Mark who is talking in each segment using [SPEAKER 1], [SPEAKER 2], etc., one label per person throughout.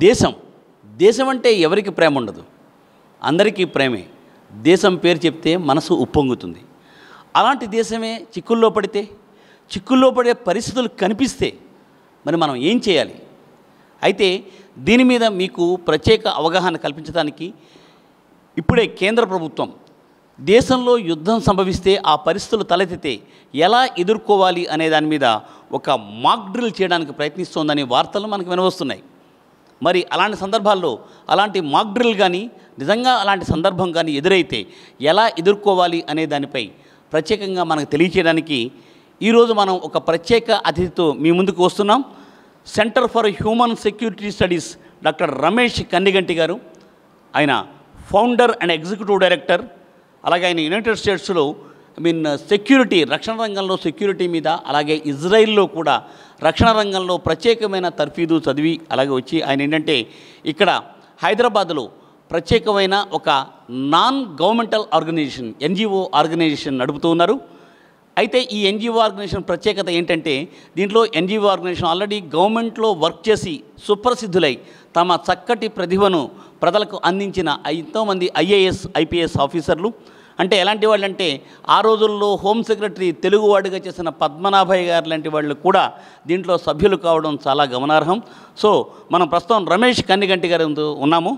[SPEAKER 1] దేశం దేశం అంటే ఎవరికి ప్రేమ ఉండదు, అందరికీ ప్రేమే. దేశం పేరు చెప్తే మనసు ఉప్పొంగుతుంది. అలాంటి దేశమే చిక్కుల్లో పడితే, చిక్కుల్లో పడే పరిస్థితులు కనిపిస్తే మరి మనం ఏం చేయాలి? అయితే దీని మీద మీకు ప్రత్యేక అవగాహన కల్పించడానికి ఇప్పుడే కేంద్ర ప్రభుత్వం దేశంలో యుద్ధం సంభవిస్తే ఆ పరిస్థితులు తలెత్తితే ఎలా ఎదుర్కోవాలి అనే దాని మీద ఒక మాక్ డ్రిల్ చేయడానికి ప్రయత్నిస్తోందని వార్తలు మనకు వినవస్తున్నాయి. మరి అలాంటి సందర్భాల్లో అలాంటి మాక్ డ్రిల్ కానీ, నిజంగా అలాంటి సందర్భం కానీ ఎదురైతే ఎలా ఎదుర్కోవాలి అనే దానిపై ప్రత్యేకంగా మనకు తెలియచేయడానికి ఈరోజు మనం ఒక ప్రత్యేక అతిథితో మీ ముందుకు వస్తున్నాం. Centre for human security studies doctor Ramesh Kanniganti గారు. ఆయన ఫౌండర్ అండ్ ఎగ్జిక్యూటివ్ డైరెక్టర్. అలాగే ఆయన యునైటెడ్ స్టేట్స్లో సెక్యూరిటీ, రక్షణ రంగంలో సెక్యూరిటీ మీద, అలాగే ఇజ్రాయిల్లో కూడా రక్షణ రంగంలో ప్రత్యేకమైన తర్ఫీదు చదివి అలాగే వచ్చి ఆయన ఏంటంటే ఇక్కడ హైదరాబాద్లో ప్రత్యేకమైన ఒక non governmental organisation, NGO organisation నడుపుతూ ఉన్నారు. అయితే ఈ ఎన్జిఓ ఆర్గనైజేషన్ ప్రత్యేకత ఏంటంటే, దీంట్లో ఎన్జిఓ ఆర్గనైజేషన్ ఆల్రెడీ గవర్నమెంట్లో వర్క్ చేసి సుప్రసిద్ధులై తమ చక్కటి ప్రతిభను ప్రజలకు అందించిన ఎంతోమంది ఐఏఎస్ ఐపీఎస్ ఆఫీసర్లు. అంటే ఎలాంటి వాళ్ళు అంటే, ఆ రోజుల్లో హోమ్ సెక్రటరీ తెలుగువాడిగా చేసిన పద్మనాభయ్య గారు లాంటి వాళ్ళు కూడా దీంట్లో సభ్యులు కావడం చాలా గమనార్హం. సో మనం ప్రస్తుతం రమేష్ కన్నిగంటి గారి ఉన్నాము.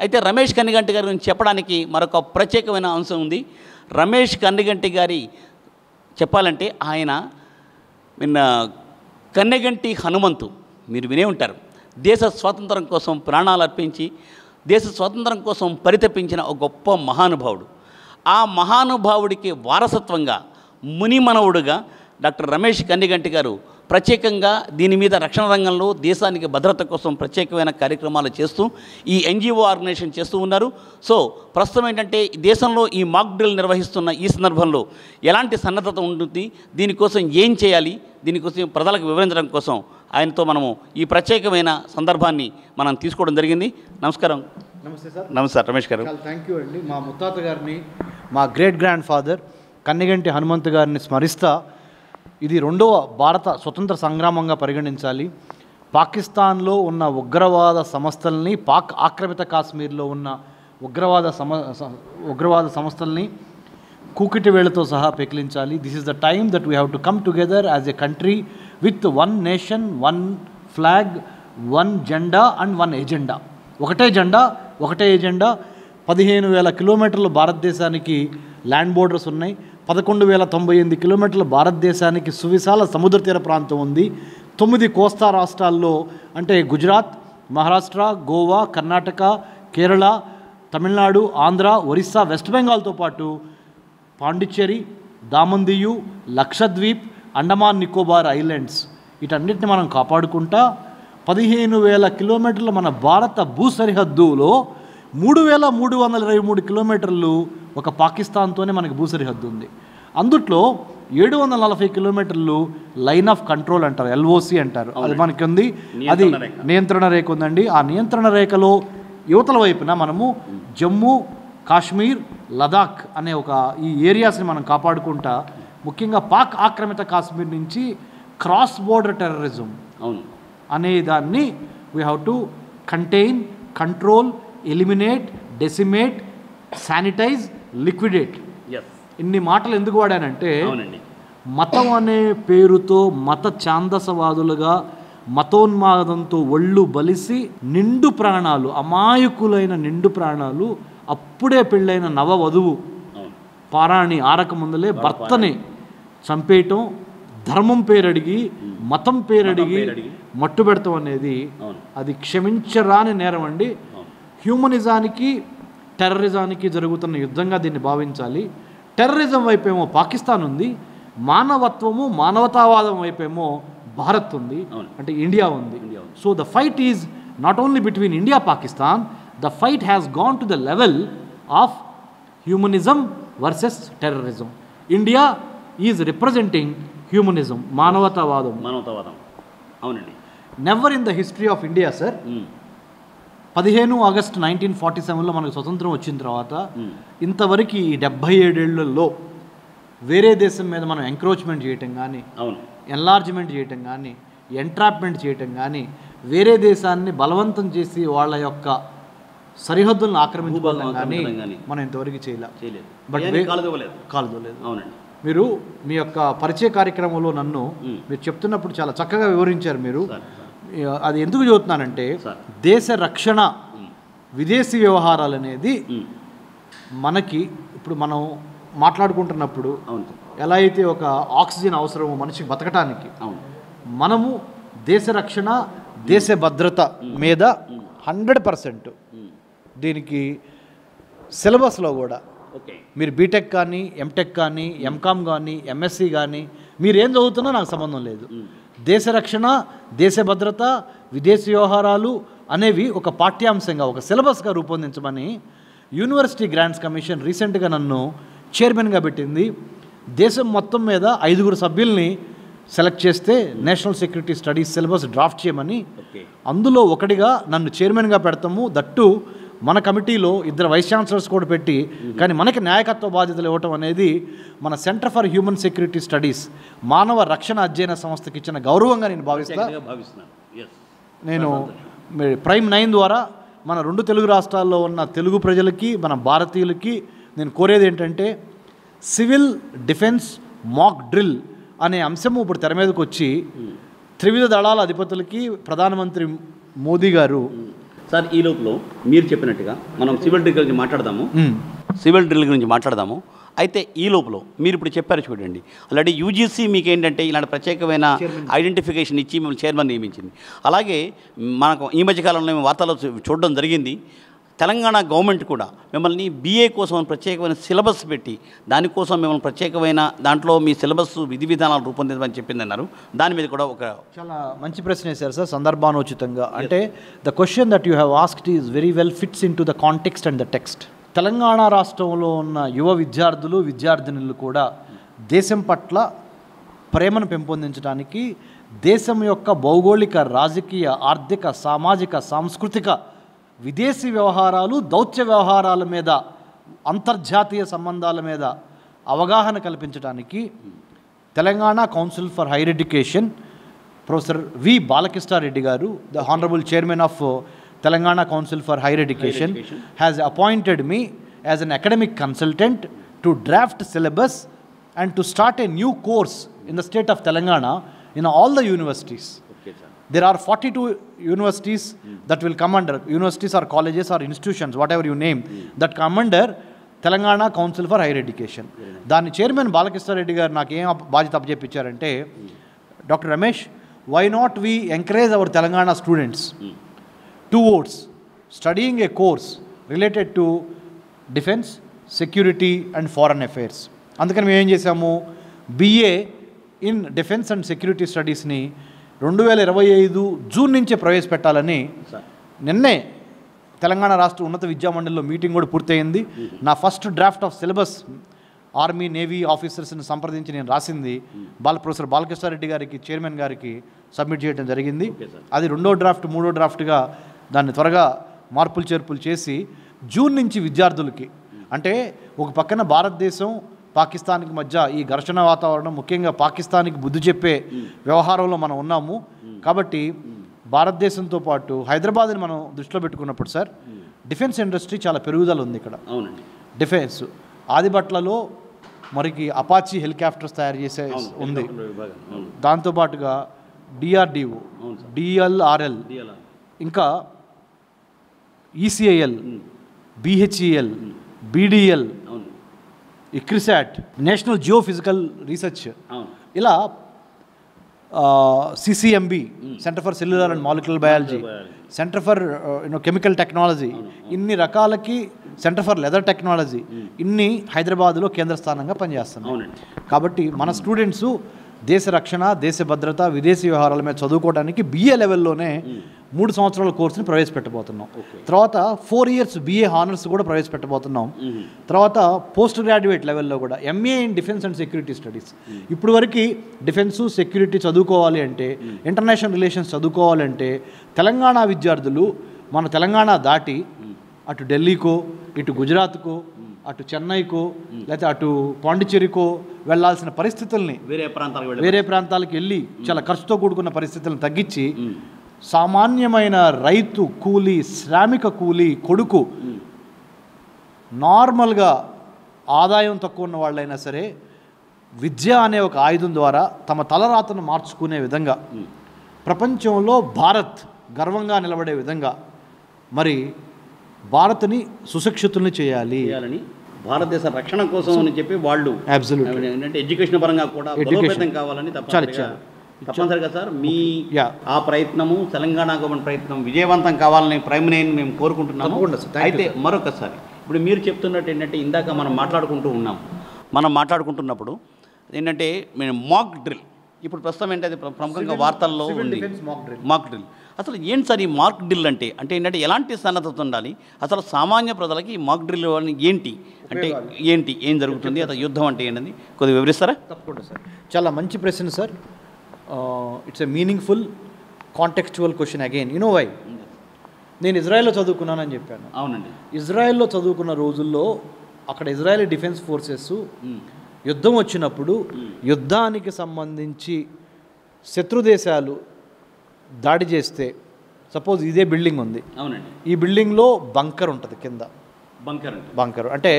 [SPEAKER 1] అయితే రమేష్ కన్నిగంటి గారి గురించి చెప్పడానికి మరొక ప్రత్యేకమైన అంశం ఉంది. రమేష్ కన్నిగంటి గారి చెప్పాలంటే ఆయన కన్నెగంటి హనుమంతు మీరు వినే ఉంటారు. దేశ స్వాతంత్రం కోసం ప్రాణాలు అర్పించి దేశ స్వాతంత్రం కోసం పరితపించిన ఒక గొప్ప మహానుభావుడు. ఆ మహానుభావుడికి వారసత్వంగా మునిమనవుడుగా డాక్టర్ రమేష్ కన్నిగంటి గారు ప్రత్యేకంగా దీని మీద రక్షణ రంగంలో దేశానికి భద్రత కోసం ప్రత్యేకమైన కార్యక్రమాలు చేస్తూ ఈ ఎన్జిఓ ఆర్గనైజేషన్ చేస్తూ ఉన్నారు. సో ప్రస్తుతం ఏంటంటే దేశంలో ఈ మాక్ డ్రిల్ నిర్వహిస్తున్న ఈ సందర్భంలో ఎలాంటి సన్నద్ధత ఉంటుంది, దీనికోసం ఏం చేయాలి, దీనికోసం ప్రజలకు వివరించడం కోసం ఆయనతో మనము ఈ ప్రత్యేకమైన సందర్భాన్ని మనం తీసుకోవడం జరిగింది. నమస్కారం.
[SPEAKER 2] నమస్తే సార్.
[SPEAKER 1] నమస్తే రమేష్ గారు.
[SPEAKER 2] థ్యాంక్ యూ అండి. మా ముత్తాత గారిని, మా great grand father Kanneganti Hanumanthu గారిని స్మరిస్తా ఇది రెండవ భారత స్వతంత్ర సంగ్రామంగా పరిగణించాలి. పాకిస్తాన్లో ఉన్న ఉగ్రవాద సంస్థల్ని, పాక్ ఆక్రమిత కాశ్మీర్లో ఉన్న ఉగ్రవాద సంస్థల్ని కూకిటి వేళ్లతో సహా పెకిలించాలి. This is the time that we have to come together as a country with one nation, one flag, one జెండా అండ్ వన్ ఎజెండా. ఒకటే జెండా, ఒకటే ఎజెండా. 15,000 కిలోమీటర్లు భారతదేశానికి ల్యాండ్ బోర్డర్స్ ఉన్నాయి. 11,098 కిలోమీటర్ల భారతదేశానికి సువిశాల సముద్ర తీర ప్రాంతం ఉంది. 9 కోస్తా రాష్ట్రాల్లో అంటే గుజరాత్, మహారాష్ట్ర, గోవా, కర్ణాటక, కేరళ, తమిళనాడు, ఆంధ్ర, ఒరిస్సా, వెస్ట్ బెంగాల్తో పాటు పాండిచ్చేరి, దామందియు, లక్షద్వీప్, అండమాన్ నికోబార్ ఐలాండ్స్ వీటన్నిటిని మనం కాపాడుకుంటా 15,000 కిలోమీటర్ల మన భారత భూ సరిహద్దులో 3,323 కిలోమీటర్లు ఒక పాకిస్తాన్తోనే మనకి భూ సరిహద్దు ఉంది. అందుట్లో 740 కిలోమీటర్లు లైన్ ఆఫ్ కంట్రోల్ అంటారు, ఎల్ఓసి అంటారు, అది మనకి ఉంది. అది నియంత్రణ రేఖ ఉందండి. ఆ నియంత్రణ రేఖలో యువతల వైపున మనము జమ్మూ కాశ్మీర్, లదాఖ్ అనే ఈ ఏరియాస్ని మనం కాపాడుకుంటా ముఖ్యంగా పాక్ ఆక్రమిత కాశ్మీర్ నుంచి క్రాస్ బోర్డర్ టెర్రరిజం అనే దాన్ని we have to contain, control, eliminate, decimate, sanitise, liquidate. ఇన్ని మాటలు ఎందుకు వాడానంటే మతం అనే పేరుతో మత ఛాందసవాదులుగా మతోన్మాదంతో ఒళ్ళు బలిసి నిండు ప్రాణాలు, అమాయకులైన నిండు ప్రాణాలు, అప్పుడే పెళ్ళైన నవవధువు పారాణి ఆరక ముందలే భర్తని చంపేయటం, ధర్మం పేరడిగి మతం పేరడిగి మట్టు పెడతాం అనేది అది క్షమించరాని నేరం అండి. హ్యూమనిజానికి టెర్రరిజానికి జరుగుతున్న యుద్ధంగా దీన్ని భావించాలి. టెర్రరిజం వైపేమో పాకిస్తాన్ ఉంది, మానవత్వము మానవతావాదం వైపేమో భారత్ ఉంది, అంటే ఇండియా ఉంది. So the fight is not only between India Pakistan, the fight has gone to the level of humanism versus terrorism. India is representing humanism, మానవతావాదం.
[SPEAKER 1] అవునండి.
[SPEAKER 2] Never in the history of India sir 15 August 1947లో మనకు స్వతంత్రం వచ్చిన తర్వాత ఇంతవరకు ఈ 77 ఏళ్లలో వేరే దేశం మీద మనం ఎంక్రోచ్మెంట్ చేయటం కానీ, ఎన్లార్జ్మెంట్ చేయటం కానీ, ఎంట్రాప్మెంట్ చేయటం కానీ, వేరే దేశాన్ని బలవంతం చేసి వాళ్ళ యొక్క సరిహద్దులను ఆక్రమించుకోవడం కానీ మనం ఇంతవరకు చేయలేదు. బట్ కాలుదోలేదు.
[SPEAKER 1] అవునండి.
[SPEAKER 2] మీరు మీ యొక్క పరిచయ కార్యక్రమంలో నన్ను మీరు చెప్తున్నప్పుడు చాలా చక్కగా వివరించారు. మీరు అది ఎందుకు చెబుతున్నానంటే దేశ రక్షణ విదేశీ వ్యవహారాలు అనేది మనకి ఇప్పుడు మనం మాట్లాడుకుంటున్నప్పుడు ఎలా అయితే ఒక ఆక్సిజన్ అవసరమో మనిషికి బతకటానికి, మనము దేశ రక్షణ దేశ భద్రత మీద 100% దీనికి సిలబస్లో కూడా మీరు బీటెక్ కానీ ఎంటెక్ కానీ ఎంకామ్ కానీ ఎంఎస్సి కానీ మీరేం చదువుతున్నా నాకు సంబంధం లేదు. దేశ రక్షణ దేశ భద్రత విదేశీ వ్యవహారాలు అనేవి ఒక పాఠ్యాంశంగా ఒక సిలబస్గా రూపొందించమని యూనివర్సిటీ గ్రాంట్స్ కమిషన్ రీసెంట్గా నన్ను చైర్మన్గా పెట్టింది. దేశం మొత్తం మీద 5 సభ్యుల్ని సెలెక్ట్ చేస్తే national security studies syllabus draft చేయమని, అందులో ఒకటిగా నన్ను చైర్మన్గా పెడతాము. దట్టు మన కమిటీలో 2 వైస్ ఛాన్సలర్స్ కూడా పెట్టి, కానీ మనకి నాయకత్వ బాధ్యతలు ఇవ్వటం అనేది మన centre for human security studies మానవ రక్షణ అధ్యయన సంస్థకి ఇచ్చిన గౌరవంగా నేను భావిస్తున్నాను. నేను ప్రైమ్ 9 ద్వారా మన 2 తెలుగు రాష్ట్రాల్లో ఉన్న తెలుగు ప్రజలకి మన భారతీయులకి నేను కోరేది ఏంటంటే సివిల్ డిఫెన్స్ మాక్ డ్రిల్ అనే అంశము ఇప్పుడు తెర మీదకి వచ్చి త్రివిధ దళాల అధిపతులకి ప్రధానమంత్రి మోదీ గారు
[SPEAKER 1] సార్ ఈ లోపల మీరు చెప్పినట్టుగా మనం సివిల్ డ్రిల్ గురించి మాట్లాడదాము. అయితే ఈ లోపల మీరు ఇప్పుడు చెప్పారు చూడండి, ఆల్రెడీ యూజీసీ మీకు ఏంటంటే ఇలాంటి ప్రత్యేకమైన ఐడెంటిఫికేషన్ ఇచ్చి మిమ్మల్ని చైర్మన్ నియమించింది. అలాగే మనకు ఈ మధ్యకాలంలో వార్తలు చూడడం జరిగింది, తెలంగాణ గవర్నమెంట్ కూడా మిమ్మల్ని బీఏ కోసం ప్రత్యేకమైన సిలబస్ పెట్టి దానికోసం మిమ్మల్ని ప్రత్యేకమైన దాంట్లో మీ సిలబస్ విధి విధానాలు రూపొందించమని చెప్పింది అన్నారు. దాని మీద కూడా ఒక
[SPEAKER 2] చాలా మంచి ప్రశ్న వేశారు సార్, సందర్భానోచితంగా. అంటే the question that you have asked is very well fits in to the context and the text. Telangana రాష్ట్రంలో ఉన్న యువ విద్యార్థులు విద్యార్థినులు కూడా దేశం పట్ల ప్రేమను పెంపొందించడానికి దేశం యొక్క భౌగోళిక రాజకీయ ఆర్థిక సామాజిక సాంస్కృతిక విదేశీ వ్యవహారాలు దౌత్య వ్యవహారాల మీద అంతర్జాతీయ సంబంధాల మీద అవగాహన కల్పించడానికి Telangana council for higher education professor V Balakrishna Reddy గారు, the honourable chairman of Telangana Council for Higher Education has appointed me as an academic consultant to draft syllabus and to start a new course in the state of Telangana in all the universities. Okay, sir. There are 42 universities that will come under, universities or colleges or institutions, whatever you name, that come under Telangana Council for Higher Education. దాని chairman Balakrishna Reddy గారు నాకు ఏం బాధ్యత అప్పచెప్పించారంటే, doctor Ramesh, why not we encourage our Telangana students towards studying a course related to defense, security and foreign affairs. అందుకని మేము ఏం చేసాము, BA in defence and security స్టడీస్ని 2025 జూన్ నుంచే ప్రవేశపెట్టాలని నిన్నే తెలంగాణ రాష్ట్ర ఉన్నత విద్యామండలిలో మీటింగ్ కూడా పూర్తయింది. నా first draft of syllabus army navy ఆఫీసర్స్ని సంప్రదించి నేను రాసింది ప్రొఫెసర్ బాలకృష్ణారెడ్డి గారికి చైర్మన్ గారికి సబ్మిట్ చేయడం జరిగింది. అది 2వ డ్రాఫ్ట్ 3వ డ్రాఫ్ట్గా దాన్ని త్వరగా మార్పులు చేర్పులు చేసి జూన్ నుంచి విద్యార్థులకి, అంటే ఒక పక్కన భారతదేశం పాకిస్తాన్కి మధ్య ఈ ఘర్షణ వాతావరణం, ముఖ్యంగా పాకిస్తాన్కి బుద్ధి చెప్పే వ్యవహారంలో మనం ఉన్నాము. కాబట్టి భారతదేశంతో పాటు హైదరాబాద్ని మనం దృష్టిలో పెట్టుకున్నప్పుడు సార్ డిఫెన్స్ ఇండస్ట్రీ చాలా పెరుగుదల ఉంది ఇక్కడ. డిఫెన్స్ ఆదిబట్లలో మరికి అపాచీ హెలికాప్టర్స్ తయారు చేసే ఉంది. దాంతోపాటుగా DRDO, DLRL, ఇంకా ECIL, BHEL, BDL, ICRISAT, national geophysical research, ఇలా CCMB, centre for cellular and molecular biology, centre for chemical technology, ఇన్ని రకాలకి సెంటర్ ఫర్ లెదర్ టెక్నాలజీ, ఇన్ని హైదరాబాద్లో కేంద్ర స్థానంగా పనిచేస్తున్నాయి. కాబట్టి మన స్టూడెంట్స్ దేశ రక్షణ దేశ భద్రత విదేశీ వ్యవహారాల మీద చదువుకోవడానికి BA లెవెల్లోనే 3 సంవత్సరాల కోర్సుని ప్రవేశపెట్టబోతున్నాం. తర్వాత 4 years BA హానర్స్ కూడా ప్రవేశపెట్టబోతున్నాం. తర్వాత పోస్ట్ గ్రాడ్యుయేట్ లెవెల్లో కూడా MA in defence and security studies. ఇప్పుడు వరకు డిఫెన్సు సెక్యూరిటీ చదువుకోవాలి అంటే, ఇంటర్నేషనల్ రిలేషన్స్ చదువుకోవాలంటే తెలంగాణ విద్యార్థులు మన తెలంగాణ దాటి అటు ఢిల్లీకో ఇటు గుజరాత్కో అటు చెన్నైకో లేకపోతే అటు పాండిచ్చేరికో వెళ్లాల్సిన పరిస్థితుల్ని వేరే ప్రాంతాలకు వెళ్ళి చాలా ఖర్చుతో కూడుకున్న పరిస్థితులను తగ్గించి సామాన్యమైన రైతు కూలీ, శ్రామిక కూలీ కొడుకు, నార్మల్గా ఆదాయం తక్కువ ఉన్న వాళ్ళైనా సరే విద్య అనే ఒక ఆయుధం ద్వారా తమ తలరాతను మార్చుకునే విధంగా, ప్రపంచంలో భారత్ గర్వంగా నిలబడే విధంగా మరి భారత్ని సుశిక్షితుల్ని చేయాలి,
[SPEAKER 1] భారతదేశ రక్షణ కోసం అని చెప్పి వాళ్ళు ఏంటంటే ఎడ్యుకేషన్ పరంగా కూడా బలోపేతం కావాలని తప్పనిసరిగా సార్ మీ ఆ ప్రయత్నము, తెలంగాణ గవర్నమెంట్ ప్రయత్నం విజయవంతం కావాలని ప్రైమ్ మినిస్టర్ మేము కోరుకుంటున్నాము. అయితే మరొకసారి ఇప్పుడు మీరు చెప్తున్నట్టు ఏంటంటే ఇందాక మనం మాట్లాడుకుంటున్నప్పుడు ఏంటంటే మేము మాక్ డ్రిల్, ఇప్పుడు ప్రస్తుతం ఏంటంటే ప్రముఖంగా వార్తల్లో ఉంది మాక్ డ్రిల్. అసలు ఏంటి సార్ ఈ మాక్ డ్రిల్ అంటే ఏంటంటే ఎలాంటి సన్నద్ధత ఉండాలి, అసలు సామాన్య ప్రజలకి ఈ మాక్ డ్రిల్ ఏంటి అంటే ఏం జరుగుతుంది, అసలు యుద్ధం అంటే ఏంటని కొద్దిగా వివరిస్తారా?
[SPEAKER 2] తప్పకుండా సార్, చాలా మంచి ప్రశ్న sir. It's a meaningful contextual question again. You know why? నేను ఇజ్రాయెల్లో చదువుకున్నానని చెప్పాను.
[SPEAKER 1] అవునండి.
[SPEAKER 2] ఇజ్రాయెల్లో చదువుకున్న రోజుల్లో అక్కడ ఇజ్రాయెలీ డిఫెన్స్ ఫోర్సెస్ యుద్ధం వచ్చినప్పుడు యుద్ధానికి సంబంధించి శత్రు దేశాలు దాడి చేస్తే, సపోజ్ ఇదే బిల్డింగ్ ఉంది,
[SPEAKER 1] అవునండి,
[SPEAKER 2] ఈ బిల్డింగ్లో బంకర్ ఉంటుంది, కింద బంకర్ అంటే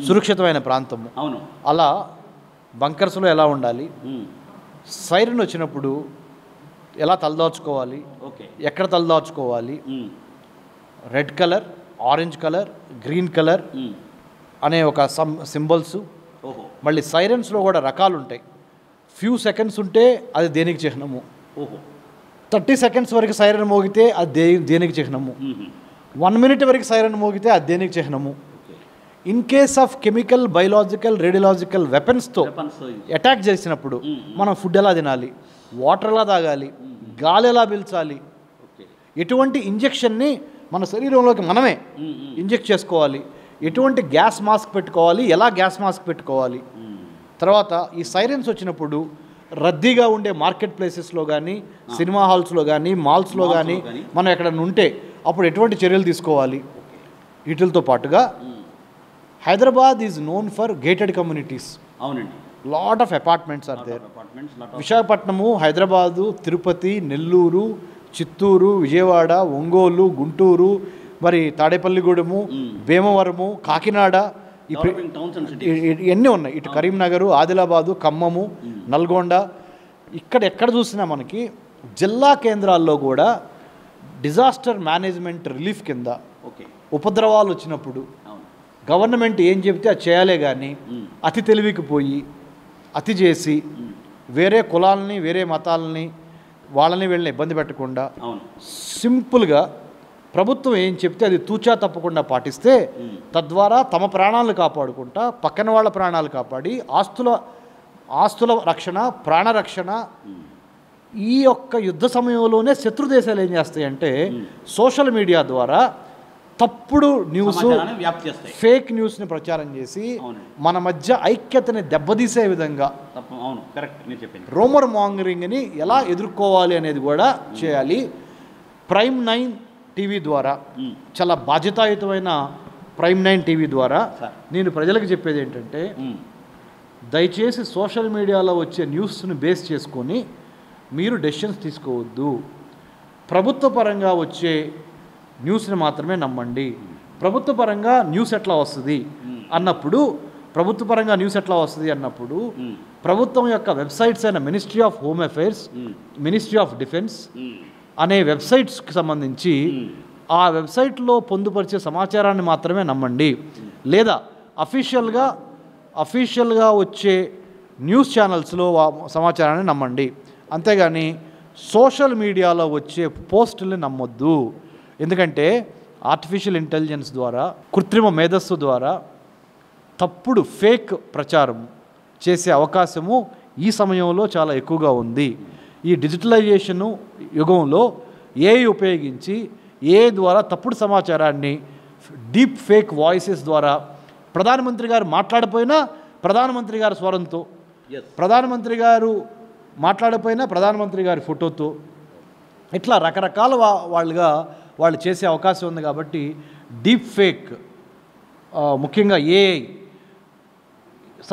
[SPEAKER 2] సురక్షితమైన ప్రాంతము.
[SPEAKER 1] అవును.
[SPEAKER 2] అలా బంకర్స్లో ఎలా ఉండాలి, సైరన్ వచ్చినప్పుడు ఎలా తలదాచుకోవాలి, ఎక్కడ తలదాచుకోవాలి, red colour, orange colour, green colour అనే ఒక సింబల్స్. మళ్ళీ సైరన్స్లో కూడా రకాలు ఉంటాయి. ఫ్యూ సెకండ్స్ ఉంటే అది దేనికి చిహ్నము, 30 సెకండ్స్ వరకు సైరన్ మోగితే అది దేనికి చిహ్నము, 1 మినిట్ వరకు సైరన్ మోగితే అది దేనికి చిహ్నము. In case of chemical, biological, radiological వెపన్స్తో అటాక్ చేసినప్పుడు మనం ఫుడ్ ఎలా తినాలి, వాటర్ ఎలా తాగాలి, గాలి ఎలా పీల్చాలి, ఎటువంటి ఇంజెక్షన్ని మన శరీరంలోకి మనమే ఇంజెక్ట్ చేసుకోవాలి, ఎటువంటి గ్యాస్ మాస్క్ పెట్టుకోవాలి, ఎలా గ్యాస్ మాస్క్ పెట్టుకోవాలి. తర్వాత ఈ సైరన్స్ వచ్చినప్పుడు రద్దీగా ఉండే మార్కెట్ ప్లేసెస్లో కానీ, సినిమా హాల్స్లో కానీ, మాల్స్లో కానీ మనం ఎక్కడన్నా ఉంటే అప్పుడు ఎటువంటి చర్యలు తీసుకోవాలి. వీటితో పాటుగా Hyderabad is known for gated communities.
[SPEAKER 1] అవునండి.
[SPEAKER 2] Lot of apartments are there. Visakhapatnam, Hyderabad, Tirupati, Nellore, Chittoor, Vijayawada, Ongole, Guntur, మరి తాడేపల్లిగూడెము, భీమవరము, కాకినాడ, ఇవన్నీ ఉన్నాయి. ఇటు కరీంనగరు, ఆదిలాబాదు, ఖమ్మము, నల్గొండ, ఎక్కడ చూసినా మనకి జిల్లా కేంద్రాల్లో కూడా డిజాస్టర్ మేనేజ్మెంట్ రిలీఫ్ కింద ఉపద్రవాలు వచ్చినప్పుడు గవర్నమెంట్ ఏం చెబితే అది చేయాలే కానీ అతి తెలివికి పోయి అతి చేసి వేరే కులాలని, వేరే మతాలని, వాళ్ళని వీళ్ళని ఇబ్బంది పెట్టకుండా సింపుల్గా ప్రభుత్వం ఏం చెప్తే అది తూచా తప్పకుండా పాటిస్తే తద్వారా తమ ప్రాణాలను కాపాడుకుంటా పక్కన వాళ్ళ ప్రాణాలు కాపాడి ఆస్తుల రక్షణ, ప్రాణరక్షణ. ఈ యొక్క యుద్ధ సమయంలోనే శత్రు దేశాలు ఏం చేస్తాయంటే సోషల్ మీడియా ద్వారా తప్పుడు న్యూస్, ఫేక్ న్యూస్ని ప్రచారం చేసి మన మధ్య ఐక్యతని దెబ్బతీసే విధంగా రూమర్ మాంగరింగ్ని ఎలా ఎదుర్కోవాలి అనేది కూడా చేయాలి. ప్రైమ్ 9 టీవీ ద్వారా, చాలా బాధ్యతాయుతమైన ప్రైమ్ 9 టీవీ ద్వారా నేను ప్రజలకు చెప్పేది ఏంటంటే, దయచేసి సోషల్ మీడియాలో వచ్చే న్యూస్ని బేస్ చేసుకొని మీరు డెసిషన్స్ తీసుకోవద్దు. ప్రభుత్వ పరంగా వచ్చే న్యూస్ని మాత్రమే నమ్మండి. ప్రభుత్వ పరంగా న్యూస్ ఎట్లా వస్తుంది అన్నప్పుడు ప్రభుత్వం యొక్క వెబ్సైట్స్ అయిన ministry of home affairs, ministry of defence అనే వెబ్సైట్స్కి సంబంధించి ఆ వెబ్సైట్లో పొందుపరిచే సమాచారాన్ని మాత్రమే నమ్మండి. లేదా అఫీషియల్గా వచ్చే న్యూస్ ఛానల్స్లో సమాచారాన్ని నమ్మండి. అంతేగాని సోషల్ మీడియాలో వచ్చే పోస్టుల్ని నమ్మొద్దు. ఎందుకంటే ఆర్టిఫిషియల్ ఇంటెలిజెన్స్ ద్వారా, కృత్రిమ మేధస్సు ద్వారా తప్పుడు ఫేక్ ప్రచారం చేసే అవకాశము ఈ సమయంలో చాలా ఎక్కువగా ఉంది. ఈ డిజిటలైజేషను యుగంలో ఏఐ ఉపయోగించి ఏఐ ద్వారా తప్పుడు సమాచారాన్ని డీప్ ఫేక్ వాయిసెస్ ద్వారా ప్రధానమంత్రి గారు మాట్లాడపోయినా ప్రధానమంత్రి గారి స్వరంతో, ప్రధానమంత్రి గారు మాట్లాడపోయినా ప్రధానమంత్రి గారి ఫోటోతో, ఇట్లా రకరకాల వాళ్ళు చేసే అవకాశం ఉంది. కాబట్టి డీప్ ఫేక్, ముఖ్యంగా ఏఐ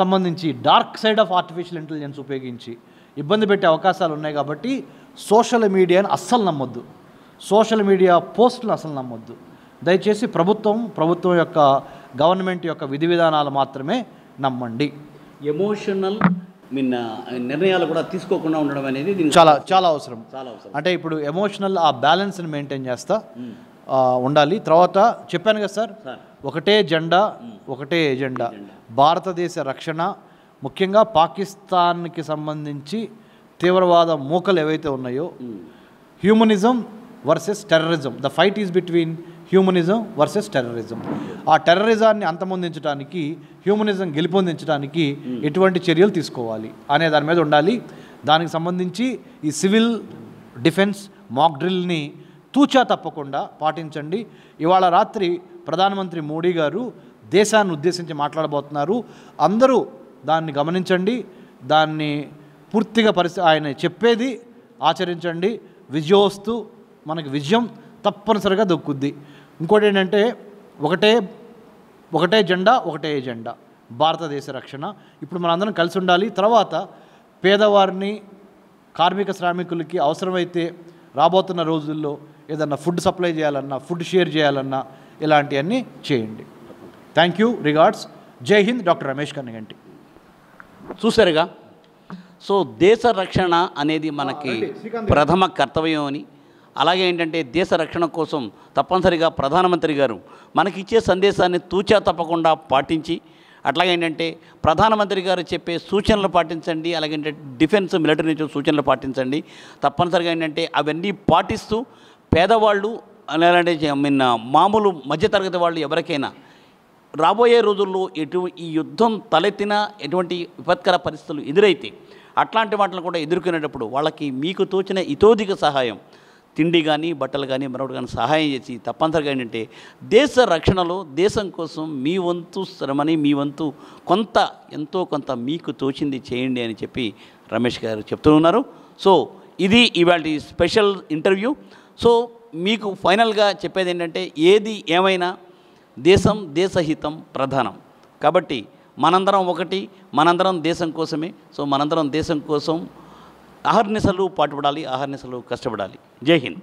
[SPEAKER 2] సంబంధించి dark side of artificial intelligence ఉపయోగించి ఇబ్బంది పెట్టే అవకాశాలు ఉన్నాయి. కాబట్టి సోషల్ మీడియాని అస్సలు నమ్మొద్దు. సోషల్ మీడియా పోస్టులు అసలు నమ్మొద్దు. దయచేసి ప్రభుత్వం యొక్క గవర్నమెంట్ యొక్క విధి విధానాలు మాత్రమే నమ్మండి.
[SPEAKER 1] ఎమోషనల్ నిర్ణయాలు కూడా తీసుకోకుండా ఉండడం అనేది
[SPEAKER 2] చాలా అవసరం. అంటే ఇప్పుడు ఎమోషనల్ ఆ బ్యాలెన్స్ని మెయింటైన్ చేస్తా ఉండాలి. తర్వాత చెప్పాను కదా సార్, ఒకటే జెండా ఒకటే ఎజెండా. భారతదేశ రక్షణ, ముఖ్యంగా పాకిస్తాన్కి సంబంధించి తీవ్రవాద మూకలు ఏవైతే ఉన్నాయో, humanism versus terrorism, the fight is between humanism versus terrorism. ఆ టెర్రరిజాన్ని అంతమొందించడానికి, హ్యూమనిజం గెలుపొందించడానికి ఎటువంటి చర్యలు తీసుకోవాలి అనే దాని మీద ఉండాలి. దానికి సంబంధించి ఈ సివిల్ డిఫెన్స్ మాక్ డ్రిల్ని తూచా తప్పకుండా పాటించండి. ఇవాళ రాత్రి ప్రధానమంత్రి మోడీ గారు దేశాన్ని ఉద్దేశించి మాట్లాడబోతున్నారు. అందరూ దాన్ని గమనించండి, దాన్ని పూర్తిగా ఆయన చెప్పేది ఆచరించండి. విజయోస్తు, మనకి విజయం తప్పనిసరిగా దొక్కుద్ది. ఇంకోటి ఏంటంటే ఒకటే జెండా ఒకటే ఎజెండా, భారతదేశ రక్షణ. ఇప్పుడు మనందరం కలిసి ఉండాలి. తర్వాత పేదవారిని, కార్మిక శ్రామికులకి అవసరమైతే రాబోతున్న రోజుల్లో ఏదన్నా ఫుడ్ సప్లై చేయాలన్నా, ఫుడ్ షేర్ చేయాలన్నా ఇలాంటివన్నీ చేయండి. Thank you. రిగార్డ్స్. జై హింద్. డాక్టర్ రమేష్ కన్నగంటి.
[SPEAKER 1] చూసారుగా. సో దేశ రక్షణ అనేది మనకి ప్రథమ కర్తవ్యం అని, అలాగే ఏంటంటే దేశ రక్షణ కోసం తప్పనిసరిగా ప్రధానమంత్రి గారు మనకిచ్చే సందేశాన్ని తూచా తప్పకుండా పాటించి, అట్లాగే ఏంటంటే ప్రధానమంత్రి గారు చెప్పే సూచనలు పాటించండి, అలాగే డిఫెన్స్ మిలిటరీ నుంచి సూచనలు పాటించండి. తప్పనిసరిగా ఏంటంటే అవన్నీ పాటిస్తూ పేదవాళ్ళు అలాంటి మామూలు మధ్యతరగతి వాళ్ళు ఎవరికైనా రాబోయే రోజుల్లో ఈ యుద్ధం తలెత్తిన ఎటువంటి విపత్కర పరిస్థితులు ఎదురైతే అట్లాంటి వాటిని కూడా ఎదుర్కొనేటప్పుడు వాళ్ళకి మీకు తోచిన ఇతోధిక సహాయం, తిండి కానీ బట్టలు కానీ మరొకటి కానీ సహాయం చేసి తప్పనిసరిగా ఏంటంటే దేశ రక్షణలో దేశం కోసం మీ వంతు శ్రమని, మీ వంతు ఎంతో కొంత మీకు తోచింది చేయండి అని చెప్పి రమేష్ గారు చెప్తూ ఉన్నారు. సో ఇది ఇవాళ స్పెషల్ ఇంటర్వ్యూ. సో మీకు ఫైనల్గా చెప్పేది ఏంటంటే ఏది ఏమైనా దేశహితం ప్రధానం. కాబట్టి మనందరం ఒకటి, మనందరం దేశం కోసమే. సో మనందరం దేశం కోసం అహర్నిశలు పాటుపడాలి, అహర్నిశలు కష్టపడాలి. జై హింద్.